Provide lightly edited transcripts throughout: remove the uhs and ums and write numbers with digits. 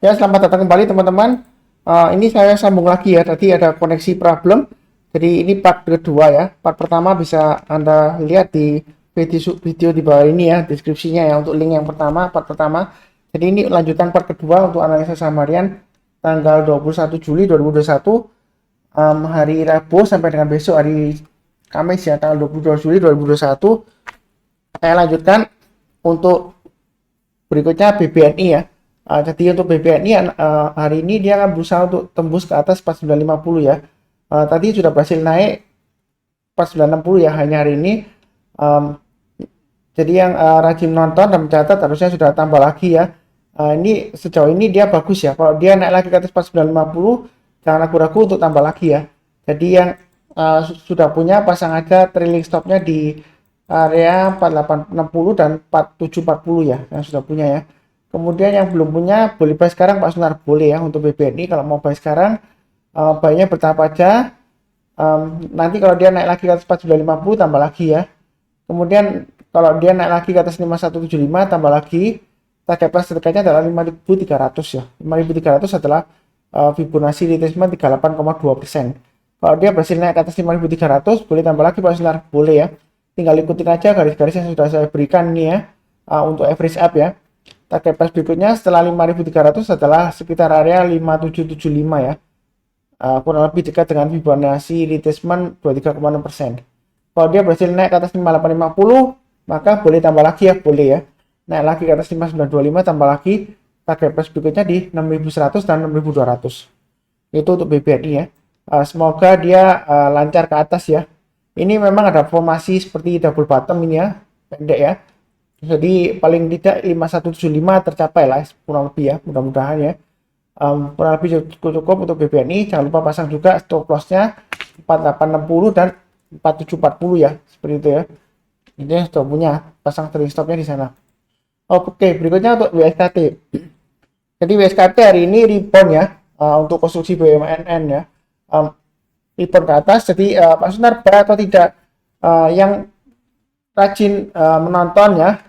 Ya, selamat datang kembali teman-teman. Ini saya sambung lagi ya. Tadi ada koneksi problem. Jadi ini part kedua ya. Part pertama bisa Anda lihat di video di bawah ini ya, deskripsinya ya untuk link yang pertama, part pertama. Jadi ini lanjutan part kedua untuk analisa saham harian tanggal 21 Juli 2021, hari Rabu sampai dengan besok hari Kamis ya, tanggal 22 Juli 2021. Saya lanjutkan untuk berikutnya BBNI ya. Jadi untuk BBNI hari ini dia akan berusaha untuk tembus ke atas 4950 ya. Tadi sudah berhasil naik 4960 ya hanya hari ini. Jadi yang rajin nonton dan mencatat harusnya sudah tambah lagi ya. Ini sejauh ini dia bagus ya. Kalau dia naik lagi ke atas 4950, jangan ragu-ragu untuk tambah lagi ya. Jadi yang sudah punya pasang aja trailing stopnya di area 4860 dan 4740 ya, yang sudah punya ya. Kemudian yang belum punya boleh buy sekarang Pak Sunar, boleh ya untuk BBNI. Kalau mau buy sekarang buy-nya bertahap aja. Nanti kalau dia naik lagi ke atas 4950 tambah lagi ya. Kemudian kalau dia naik lagi ke atas 5175 tambah lagi. Target price terdekatnya adalah 5300 ya. 5300 adalah Fibonacci retracement 38,2%. Kalau dia berhasil naik ke atas 5300 boleh tambah lagi Pak Sunar, boleh ya. Tinggal ikutin aja garis-garis yang sudah saya berikan nih ya, untuk average up ya. Target price berikutnya setelah 5300 adalah sekitar area 5775 ya. Kurang lebih dekat dengan Fibonacci retracement 23,6%. Kalau dia berhasil naik ke atas 5850, maka boleh tambah lagi ya, boleh ya. Naik lagi ke atas 5925 tambah lagi. Target price berikutnya di 6100 dan 6200. Itu untuk BBNI ya. Semoga dia lancar ke atas ya. Ini memang ada formasi seperti double bottom ini ya, pendek ya. Jadi paling tidak 5175 tercapai lah kurang lebih ya, mudah-mudahan ya. Kurang lebih cukup untuk BBNI. Jangan lupa pasang juga stop lossnya 4860 dan 4740 ya, seperti itu ya. Ini sudah punya pasang trailing stopnya di sana. Oke, berikutnya untuk WSKT. Jadi WSKT hari ini rebound ya, untuk konstruksi BUMN ya. Rebound ke atas. Jadi Pak Sunar buy atau tidak? Yang rajin menonton ya,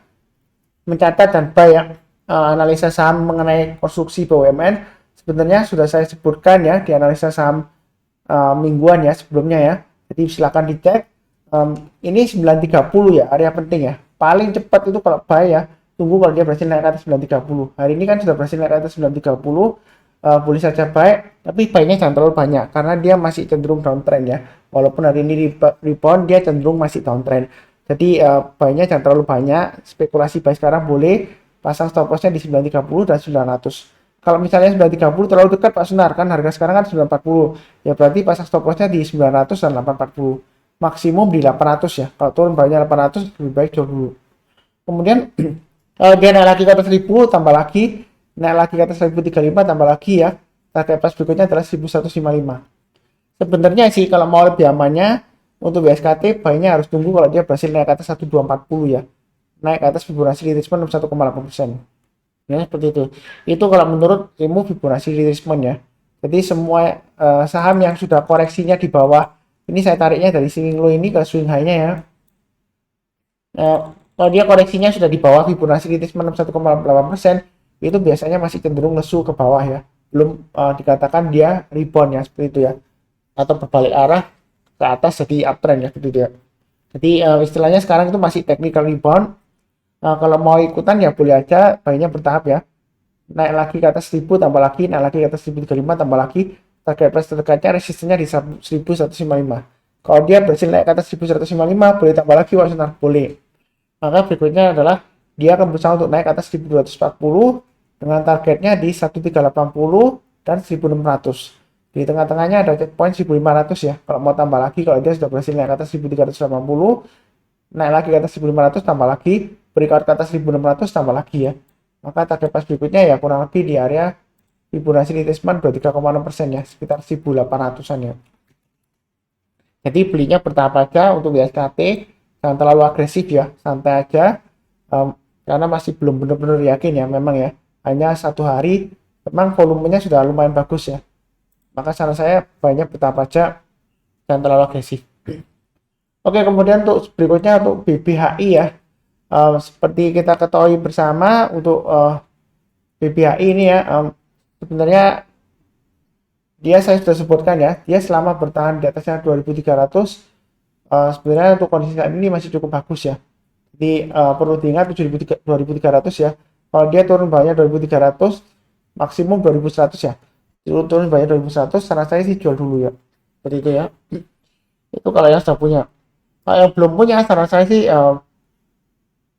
mencatat dan buy ya, analisa saham mengenai konstruksi BUMN sebenarnya sudah saya sebutkan ya di analisa saham mingguan ya sebelumnya ya. Jadi silakan dicek. Ini 930 ya, area penting ya. Paling cepat itu kalau buy ya, tunggu kalau dia berhasil naik ke atas 930. Hari ini kan sudah berhasil naik ke atas 930. Boleh saja buy, tapi buy-nya jangan terlalu banyak karena dia masih cenderung downtrend ya. Walaupun hari ini rebound, dia cenderung masih downtrend. Jadi buy-nya jangan terlalu banyak. Spekulasi buy sekarang boleh, pasang stop loss-nya di 930 dan 900. Kalau misalnya 930 terlalu dekat Pak Sunar, kan harga sekarang kan 940. Ya berarti pasang stop loss-nya di 900 dan 840. Maksimum di 800 ya. Kalau turun buy-nya 800 lebih baik jual dulu. Kemudian dia naik lagi ke atas 1000 tambah lagi, naik lagi ke atas 1035 tambah lagi ya. Target price berikutnya adalah 1155. Sebenarnya sih kalau mau lebih amannya untuk WSKT buy-nya harus tunggu kalau dia berhasil naik ke atas 1240 ya. Naik ke atas Fibonacci retracement 1,8%. Ya seperti itu. Itu kalau menurut ilmu Fibonacci retracement ya. Jadi semua saham yang sudah koreksinya di bawah, ini saya tariknya dari swing low ini ke swing high-nya ya. Kalau dia koreksinya sudah di bawah Fibonacci retracement 1,8%, itu biasanya masih cenderung lesu ke bawah ya. Belum dikatakan dia rebound ya, seperti itu ya. Atau berbalik arah ke atas jadi uptrend ya, seperti itu ya. Jadi istilahnya sekarang itu masih technical rebound. Kalau mau ikutan ya boleh aja, buy-nya bertahap ya. Naik lagi ke atas 1000 tambah lagi, naik lagi ke atas 1035 tambah lagi. Target price terdekatnya resistennya di 1155. Kalau dia berhasil naik ke atas 1155 boleh tambah lagi Pak Sunar, boleh. Maka berikutnya adalah dia akan berusaha untuk naik ke atas 1240 dengan targetnya di 1380 dan 1600. Di tengah-tengahnya ada checkpoint 1500 ya. Kalau mau tambah lagi, kalau dia sudah berhasil naik ke atas 1380, naik lagi ke atas 1500 tambah lagi, breakout ke atas 1600 tambah lagi ya. Maka target price berikutnya ya kurang lebih di area Fibonacci retracement 23,6% ya, sekitar 1800-an ya. Jadi belinya bertahap aja untuk WSKT, jangan terlalu agresif ya, santai aja. Karena masih belum benar-benar yakin ya memang ya. Hanya satu hari memang volumenya sudah lumayan bagus ya. Maka saran saya banyak bertahap aja, jangan terlalu agresif. Oke, kemudian untuk berikutnya untuk BBHI ya. Seperti kita ketahui bersama untuk BBHI ini ya, sebenarnya dia saya sudah sebutkan ya, dia selama bertahan di atasnya 2300, sebenarnya untuk kondisi saat ini masih cukup bagus ya. Jadi perlu diingat 2300 ya. Kalau dia turun bawahnya 2300, maksimum 2100 ya. Turun bawahnya 2100, saran saya sih jual dulu ya. Seperti itu ya. Itu kalau yang sudah punya. Kalau yang belum punya, saran saya sih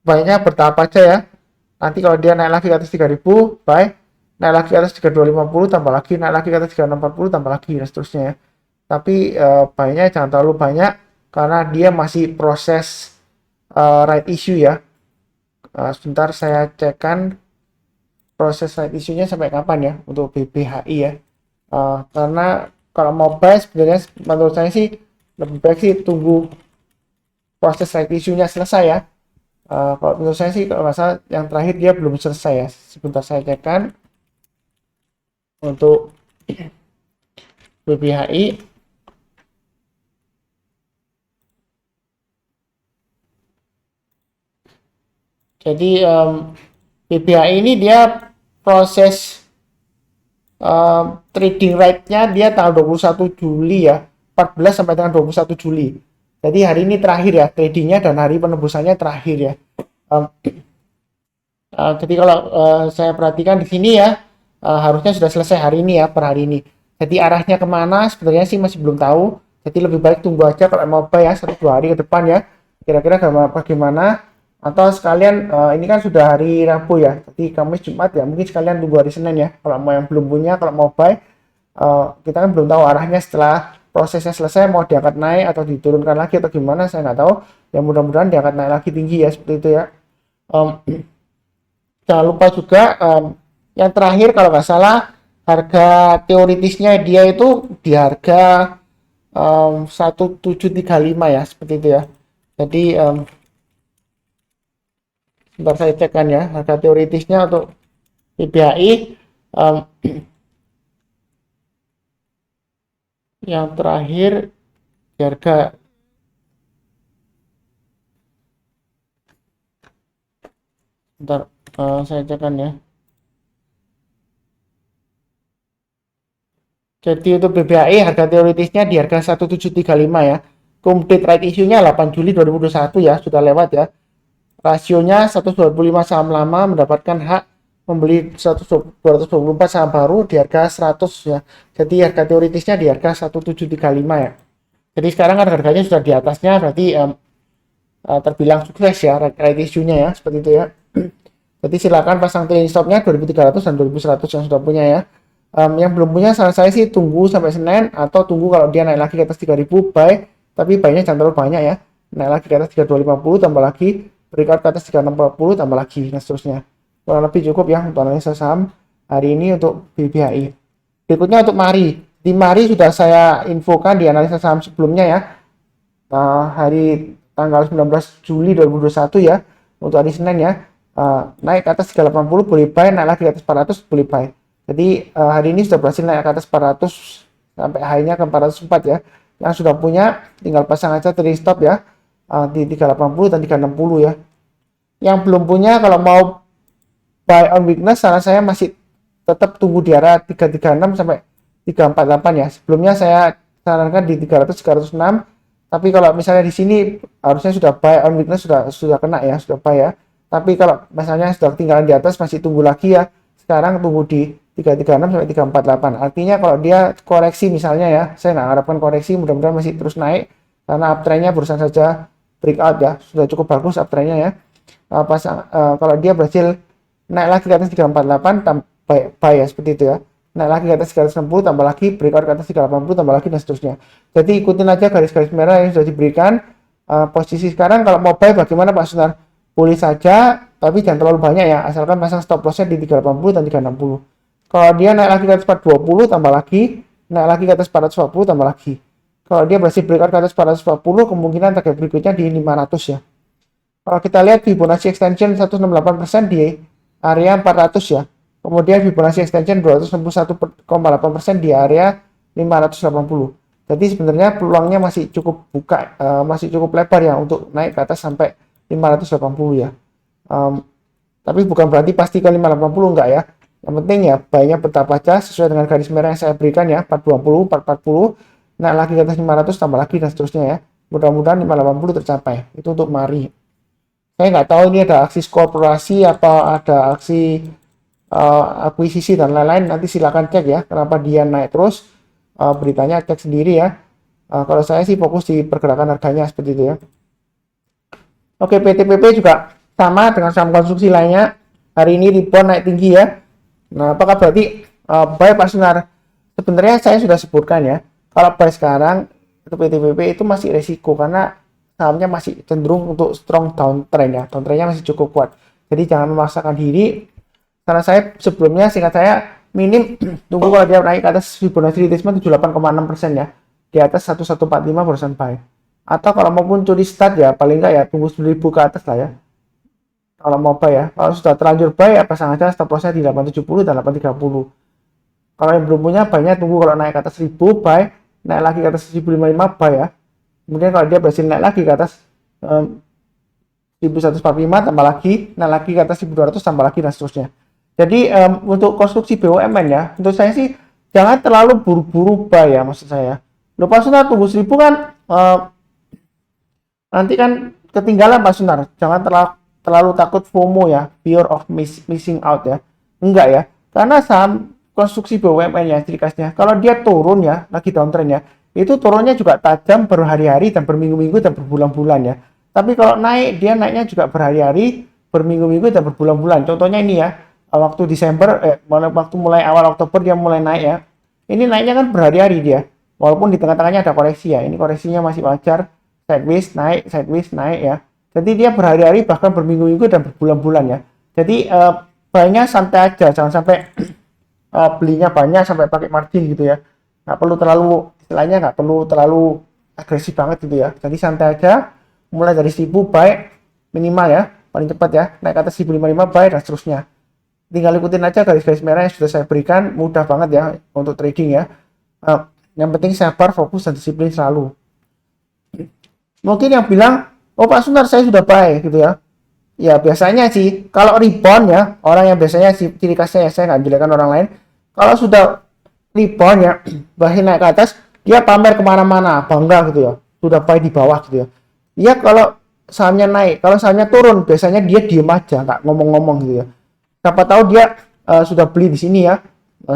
baiknya bertahap aja ya. Nanti kalau dia naik lagi ke atas 3000, buy. Naik lagi ke atas 3250, tambah lagi. Naik lagi ke atas 3640, tambah lagi, dan seterusnya ya. Tapi baiknya jangan terlalu banyak, karena dia masih proses right issue ya. Sebentar saya cekkan proses right issue-nya sampai kapan ya untuk BBHI ya. Karena kalau mau buy sebenarnya menurut saya sih lebih baik sih tunggu proses right issue-nya selesai ya. Kalau menurut saya sih kalau nggak salah yang terakhir dia belum selesai ya. Sebentar saya cekkan untuk BBHI. Jadi BBHI ini dia proses trading rate-nya dia tanggal 21 Juli ya, 14 sampai dengan 21 Juli. Jadi hari ini terakhir ya tradingnya, dan hari penembusannya terakhir ya. Jadi kalau saya perhatikan di sini ya, harusnya sudah selesai hari ini ya, per hari ini. Jadi arahnya kemana sebenarnya sih masih belum tahu. Jadi lebih baik tunggu aja kalau mau buy ya, 1-2 hari ke depan ya. Kira-kira bagaimana? Atau sekalian ini kan sudah hari Rabu ya, jadi Kamis Jumat ya, mungkin sekalian tunggu hari Senin ya. Kalau mau yang belum punya, kalau mau buy, kita kan belum tahu arahnya setelah prosesnya selesai mau diangkat naik atau diturunkan lagi atau gimana, saya nggak tahu. Ya mudah-mudahan diangkat naik lagi tinggi ya, seperti itu ya. Jangan lupa juga yang terakhir kalau nggak salah harga teoritisnya dia itu di harga 1735 ya, seperti itu ya. Jadi sebentar saya cekkan ya harga teoritisnya untuk BBHI yang terakhir di harga sebentar saya cekkan ya. Jadi untuk BBHI harga teoritisnya di harga 1735 ya. Complete right issue-nya 8 Juli 2021 ya, sudah lewat ya. Rasionya 125 saham lama mendapatkan hak membeli 224 saham baru di harga 100 ya. Jadi harga teoritisnya di harga 1735 ya. Jadi sekarang kan harganya sudah di atasnya, berarti terbilang sukses ya right issue-nya ya, seperti itu ya. Jadi silakan pasang trailing stop-nya 2300 dan 2100 yang sudah punya ya. Yang belum punya saran saya sih tunggu sampai Senin, atau tunggu kalau dia naik lagi ke atas 3000 buy, tapi buy-nya jangan terlalu banyak ya. Naik lagi ke atas 3250 tambah lagi, breakout ke atas 3640 tambah lagi, dan seterusnya. Kurang lebih cukup ya untuk analisa saham hari ini untuk BBHI. Berikutnya untuk Mari. Di Mari sudah saya infokan di analisa saham sebelumnya ya. Hari tanggal 19 Juli 2021 ya, untuk hari Senin ya. Naik ke atas 380 boleh buy, naik lagi ke atas 400 boleh buy. Jadi hari ini sudah berhasil naik ke atas 400 sampai high-nya ke 404 ya. Yang sudah punya tinggal pasang aja trailing stop ya, di 380 dan 360 ya. Yang belum punya kalau mau buy on weakness, saran saya masih tetap tunggu di area 336 sampai 348 ya. Sebelumnya saya sarankan di 300 306. Tapi kalau misalnya di sini harusnya sudah buy on weakness, sudah kena ya, sudah buy ya. Tapi kalau misalnya sudah ketinggalan di atas, masih tunggu lagi ya. Sekarang tunggu di 336 sampai 348. Artinya kalau dia koreksi misalnya ya, saya nggak harapkan koreksi, mudah-mudahan masih terus naik karena uptrendnya barusan saja breakout ya, sudah cukup bagus uptrendnya ya. Kalau dia berhasil naik lagi ke atas 348 buy ya, seperti itu ya. Naik lagi ke atas 360 tambah lagi, breakout ke atas 380 tambah lagi, dan seterusnya. Jadi ikutin aja garis-garis merah yang sudah diberikan. Posisi sekarang kalau mau buy bagaimana Pak Sunar? Boleh saja, tapi jangan terlalu banyak ya, asalkan pasang stop lossnya di 380 dan 360. Kalau dia naik lagi ke atas 420 tambah lagi, naik lagi ke atas 440 tambah lagi. Kalau dia berhasil breakout ke atas 440, kemungkinan target berikutnya di 500 ya. Kalau kita lihat Fibonacci extension 168% di area 400 ya. Kemudian Fibonacci extension 261,8% di area 580. Jadi sebenarnya peluangnya masih cukup masih cukup lebar ya untuk naik ke atas sampai 580 ya. Tapi bukan berarti pasti ke 580 enggak ya. Yang penting ya buy-nya tetap aja sesuai dengan garis merah yang saya berikan ya, 420, 440, naik lagi ke atas 500 tambah lagi dan seterusnya ya. Mudah-mudahan 580 tercapai. Itu untuk Mari. Saya nggak tahu ini ada aksi korporasi apa ada aksi akuisisi dan lain-lain. Nanti silakan cek ya kenapa dia naik terus. Beritanya cek sendiri ya. Kalau saya sih fokus di pergerakan harganya seperti itu ya. Oke, PTPP juga sama dengan saham konstruksi lainnya. Hari ini rebound naik tinggi ya. Nah, apakah berarti buy Pak Sunar? Sebenarnya saya sudah sebutkan ya. Kalau buy sekarang itu PTPP itu masih resiko karena sahamnya masih cenderung untuk strong downtrend ya. Downtrendnya masih cukup kuat. Jadi jangan memaksakan diri. Karena saya sebelumnya singkat saya minim tunggu kalau dia naik ke atas Fibonacci retracement 78,6% ya. Di atas 1145 barusan buy. Atau kalau maupun curi start ya paling enggak ya tunggu 10.000 ke atas lah ya. Kalau mau buy ya. Kalau sudah terlanjur buy ya pasang aja stop lossnya di 870 dan 830. Kalau yang belum punya buy-nya tunggu kalau naik ke atas 1000 buy, naik lagi ke atas 1055 buy ya. Kemudian kalau dia berhasil naik lagi ke atas 1145 tambah lagi, naik lagi ke atas 1200 tambah lagi dan seterusnya. Jadi untuk konstruksi BUMN ya, untuk saya sih jangan terlalu buru-buru buy ya maksud saya. Lupa Sunar tunggu 1000 kan nanti kan ketinggalan Pak Sunar. Jangan terlalu takut FOMO ya, fear of missing out ya. Enggak ya. Karena saham konstruksi BUMN ya ciri khasnya. Kalau dia turun ya, lagi downtrend ya, itu turunnya juga tajam berhari-hari dan berminggu-minggu dan berbulan-bulan ya. Tapi kalau naik, dia naiknya juga berhari-hari, berminggu-minggu dan berbulan-bulan. Contohnya ini ya, waktu Desember, waktu mulai awal Oktober dia mulai naik ya. Ini naiknya kan berhari-hari dia. Walaupun di tengah-tengahnya ada koreksi ya. Ini koreksinya masih wajar, sideways naik ya. Jadi dia berhari-hari bahkan berminggu-minggu dan berbulan-bulan ya. Jadi banyak santai aja, jangan sampai belinya banyak sampai pakai margin gitu ya. Nggak perlu terlalu, istilahnya nggak perlu terlalu agresif banget gitu ya. Jadi santai aja, mulai dari 1000 buy minimal ya, paling cepat ya, naik ke atas 1055 buy dan seterusnya. Tinggal ikutin aja garis-garis merah yang sudah saya berikan, mudah banget ya untuk trading ya. Yang penting sabar, fokus dan disiplin selalu. Mungkin yang bilang, oh Pak Sunar saya sudah buy gitu ya. Ya biasanya sih kalau rebound ya, orang yang biasanya ciri khasnya ya, saya nggak jelekan orang lain, kalau sudah rebound ya bahkan naik ke atas dia pamer kemana-mana bangga gitu ya, sudah buy di bawah gitu ya. Iya kalau sahamnya naik, kalau sahamnya turun biasanya dia diem aja nggak ngomong-ngomong gitu ya. Siapa tahu dia sudah beli di sini ya,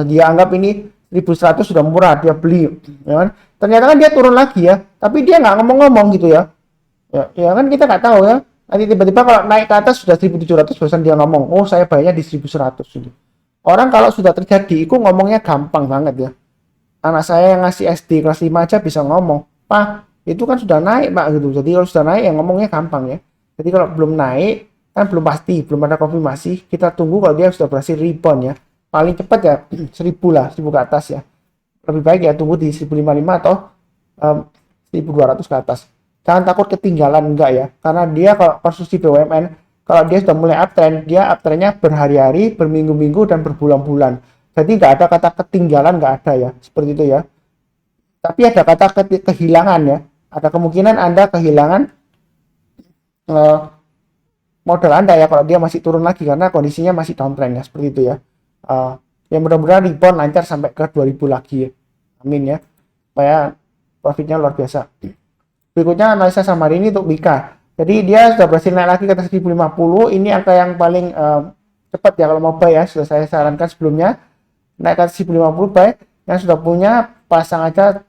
dia anggap ini 1100 sudah murah, dia beli ya kan? Ternyata kan dia turun lagi ya, tapi dia nggak ngomong-ngomong gitu ya. Ya kan kita nggak tahu ya. Nanti tiba-tiba kalau naik ke atas sudah 1700 barusan dia ngomong, oh saya bayarnya di 1100 gitu. Orang kalau sudah terjadi itu ngomongnya gampang banget ya. Anak saya yang ngasih SD kelas 5 aja bisa ngomong, Pak itu kan sudah naik Pak gitu. Jadi kalau sudah naik ya ngomongnya gampang ya. Jadi kalau belum naik kan belum pasti, belum ada konfirmasi, kita tunggu kalau dia sudah berhasil rebound ya. Paling cepat ya 1000 lah, 1000 ke atas ya. Lebih baik ya tunggu di 1055 atau 1200 ke atas. Jangan takut ketinggalan enggak ya, karena dia kalau konstruksi BUMN kalau dia sudah mulai uptrend, dia uptrendnya berhari-hari, berminggu-minggu dan berbulan-bulan. Jadi nggak ada kata ketinggalan, nggak ada ya, seperti itu ya. Tapi ada kata kehilangan ya, ada kemungkinan Anda kehilangan modal Anda ya kalau dia masih turun lagi karena kondisinya masih downtrend ya, seperti itu ya. Ya mudah-mudahan rebound lancar sampai ke 2000 lagi ya. Amin ya, supaya profitnya luar biasa. Berikutnya analisa saham hari ini untuk Bika. Jadi dia sudah berhasil naik lagi ke atas 1050. Ini angka yang paling cepat ya kalau mau buy ya. Sudah saya sarankan sebelumnya. Naik ke atas 1050 buy. Yang sudah punya pasang aja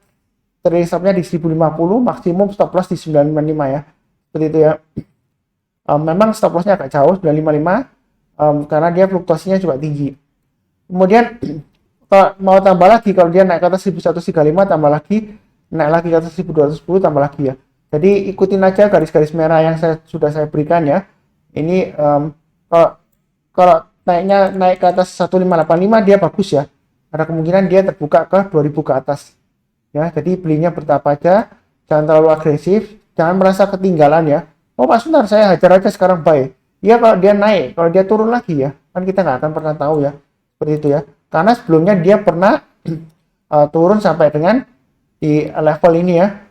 trailing stopnya di 1050. Maksimum stop loss di 955 ya. Seperti itu ya. Memang stop lossnya agak jauh 955. Karena dia fluktuasinya juga tinggi. Kemudian kalau mau tambah lagi, kalau dia naik ke atas 1135 tambah lagi, naik lagi ke atas 1210 tambah lagi ya. Jadi ikutin aja garis-garis merah yang sudah saya berikan ya. Ini kalau naiknya naik ke atas 1585 dia bagus ya. Ada kemungkinan dia terbuka ke 2000 ke atas. Ya, jadi belinya bertahap aja, jangan terlalu agresif, jangan merasa ketinggalan ya. Oh Pak Sunar saya hajar aja sekarang buy. Iya kalau dia naik, kalau dia turun lagi ya, kan kita nggak akan pernah tahu ya. Seperti itu ya. Karena sebelumnya dia pernah turun sampai dengan di level ini ya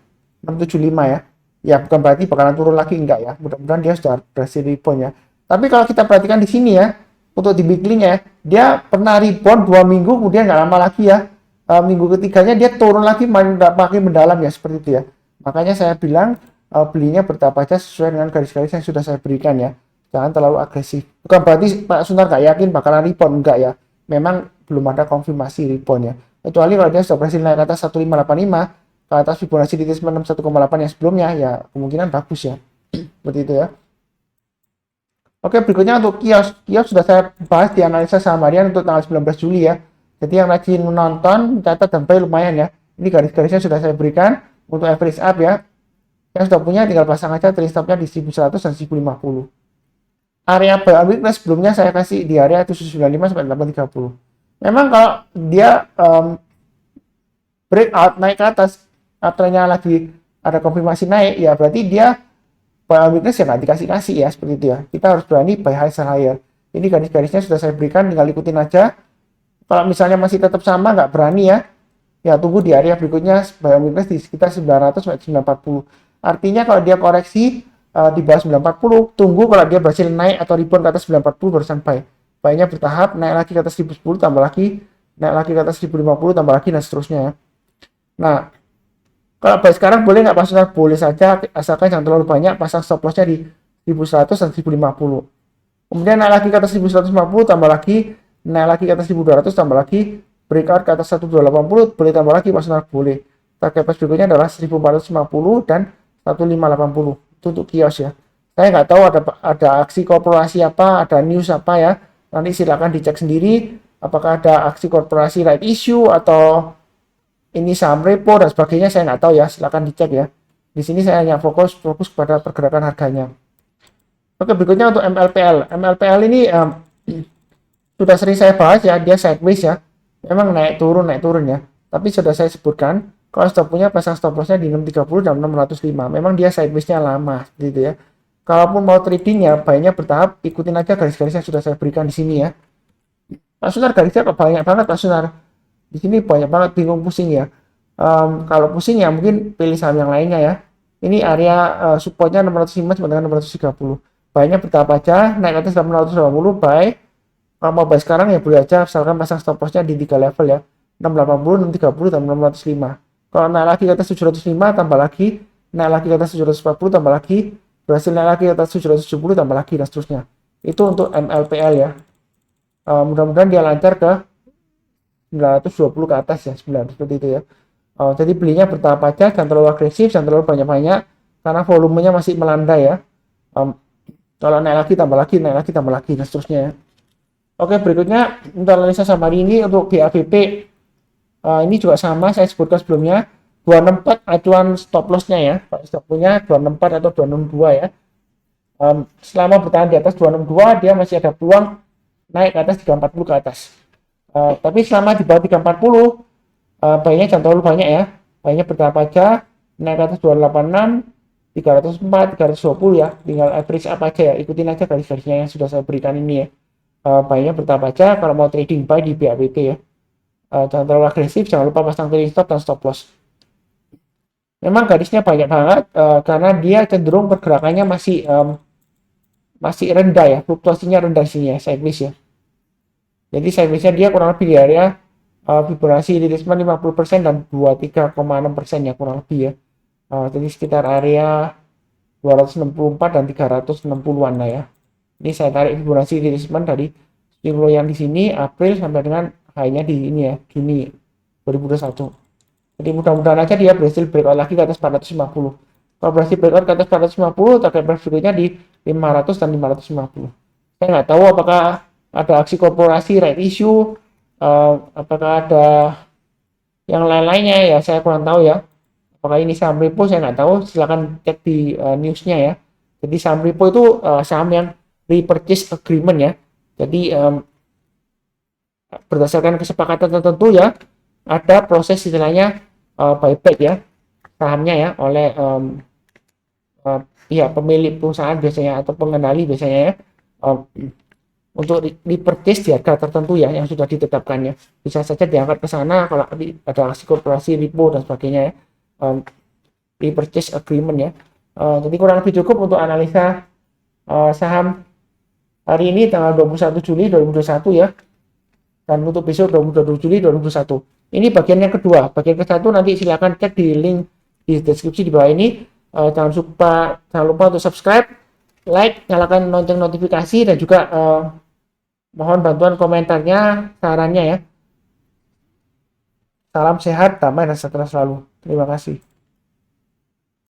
675 ya. Ya bukan berarti bakalan turun lagi, enggak ya. Mudah-mudahan dia sudah berhasil rebound ya. Tapi kalau kita perhatikan di sini ya, untuk di weekly-nya dia pernah rebound 2 minggu, kemudian nggak lama lagi ya, minggu ketiganya dia turun lagi makin mendalam ya, seperti itu ya. Makanya saya bilang belinya bertahap aja sesuai dengan garis-garis yang sudah saya berikan ya, jangan terlalu agresif. Bukan berarti Pak Sunar nggak yakin bakalan rebound, enggak ya, memang belum ada konfirmasi rebound ya, kecuali kalau dia sudah berhasil naik ke atas 1585, ke atas Fibonacci di atas 61,8 yang sebelumnya, ya kemungkinan bagus ya. Seperti itu ya. Oke, berikutnya untuk kios. Kios sudah saya bahas di analisa saham harian untuk tanggal 19 Juli ya. Jadi yang rajin menonton, mencatat dan play lumayan ya. Ini garis-garisnya sudah saya berikan untuk average up ya. Yang sudah punya tinggal pasang aja trailing stopnya di 1100 dan 1050. Area buy and weakness sebelumnya saya kasih di area 795 sampai 830. Memang kalau dia breakout naik ke atas, trennya lagi ada konfirmasi naik, ya berarti dia buy and weakness ya nggak dikasih-kasih ya, seperti itu ya. Kita harus berani buy high sell higher. Ini garis-garisnya sudah saya berikan, tinggal ikutin aja. Kalau misalnya masih tetap sama, nggak berani ya, ya tunggu di area berikutnya buy and weakness di sekitar 900 sampai 940. Artinya kalau dia koreksi di bawah 940, tunggu kalau dia berhasil naik atau rebound ke atas 940 barusan buy. Buy-nya bertahap, naik lagi ke atas 1010 tambah lagi, naik lagi ke atas 1050 tambah lagi, dan seterusnya ya. Nah, kalau buy sekarang boleh nggak Pak Sunar? Boleh saja, asalkan jangan terlalu banyak, pasang stop loss-nya di 1100 dan 1050. Kemudian naik lagi ke atas 1150, tambah lagi, naik lagi ke atas 1200, tambah lagi, breakout ke atas 1280, boleh tambah lagi Pak Sunar? Boleh. Target price berikutnya adalah 1450 dan 1580. Itu untuk kios ya. Saya nggak tahu ada aksi korporasi apa, ada news apa ya. Nanti silakan dicek sendiri, apakah ada aksi korporasi right issue atau ini saham repo dan sebagainya, saya nggak tahu ya, silakan dicek ya. Di sini saya hanya fokus pada pergerakan harganya. Oke, berikutnya untuk MLPL. MLPL ini sudah sering saya bahas ya, dia sideways ya. Memang naik turun ya. Tapi sudah saya sebutkan, kalau stop punya pasang stop lossnya di 630 dan 605. Memang dia sidewaysnya lama gitu ya. Kalaupun mau trading ya, baiknya bertahap, ikutin aja garis-garis yang sudah saya berikan di sini ya. Pak Sunar, garisnya kok banyak banget Pak Sunar. Di sini banyak banget, bingung, pusing ya. Kalau pusing ya mungkin pilih saham yang lainnya ya. Ini area supportnya 605 sampai dengan 630. Buy-nya bertahap aja, naik ke atas 880 buy. Kalau mau buy sekarang ya boleh aja, misalkan pasang stop loss-nya di 3 level ya. 680, 630, dan 605. Kalau naik lagi ke atas 705 tambah lagi, naik lagi ke atas 740 tambah lagi, berhasil naik lagi ke atas 770 tambah lagi, dan seterusnya. Itu untuk MLPL ya. Mudah-mudahan dia lancar ke 920 ke atas ya, 900 seperti itu ya. Jadi belinya bertahap aja, jangan terlalu agresif, jangan terlalu banyak-banyak, karena volumenya masih melandai ya. Kalau naik lagi tambah lagi, naik lagi tambah lagi, dan seterusnya ya. Oke, berikutnya untuk analisa saham hari ini untuk BABP. Ini juga sama saya sebutkan sebelumnya, 264 acuan stop loss-nya ya. Pak stop punya 264 atau 262 ya. Selama bertahan di atas 262 dia masih ada peluang naik ke atas 340 ke atas. Tapi selama di bawah 340 buy-nya jangan terlalu banyak ya. Buy-nya bertahap aja, naik ke atas 286, 304, 320 ya. Tinggal average apa aja ya. Ikutin aja garis-garisnya yang sudah saya berikan ini ya. Buy-nya bertahap aja kalau mau trading buy di BABP ya. Jangan terlalu agresif, jangan lupa pasang trailing stop dan stop loss. Memang garisnya banyak banget karena dia cenderung pergerakannya masih rendah ya, fluktuasinya rendah sini ya, sideways ya. Jadi sideways-nya dia kurang lebih di area Fibonacci retracement 50% dan 23,6% ya kurang lebih ya. Jadi sekitar area 264 dan 360-an lah ya. Ini saya tarik Fibonacci retracement dari swing low yang di sini April sampai dengan high-nya di ini ya, Juni 2021. Jadi mudah-mudahan aja dia berhasil breakout lagi ke atas 450. Kalau berhasil breakout ke atas 450, target berikutnya di 500 dan 550. Saya nggak tahu apakah ada aksi korporasi right issue, apakah ada yang lain-lainnya ya, saya kurang tahu ya. Apakah ini saham repo, saya nggak tahu, silahkan cek di newsnya ya. Jadi saham repo itu saham yang repurchase agreement ya. Jadi berdasarkan kesepakatan tertentu ya, ada proses istilahnya buyback ya sahamnya ya oleh pihak pemilik perusahaan biasanya atau pengendali biasanya ya, untuk repurchase di harga tertentu ya yang sudah ditetapkan ya. Bisa saja diangkat ke sana kalau ada aksi korporasi repo dan sebagainya ya. Repurchase agreement ya. Jadi kurang lebih cukup untuk analisa saham hari ini tanggal 21 Juli 2021 ya, dan untuk besok 22 Juli 2021. Ini bagian yang kedua. Bagian ke satu nanti silakan cek di link di deskripsi di bawah ini. Jangan lupa untuk subscribe, like, nyalakan lonceng notifikasi, dan juga mohon bantuan komentarnya, sarannya ya. Salam sehat, damai, dan sejahtera selalu. Terima kasih.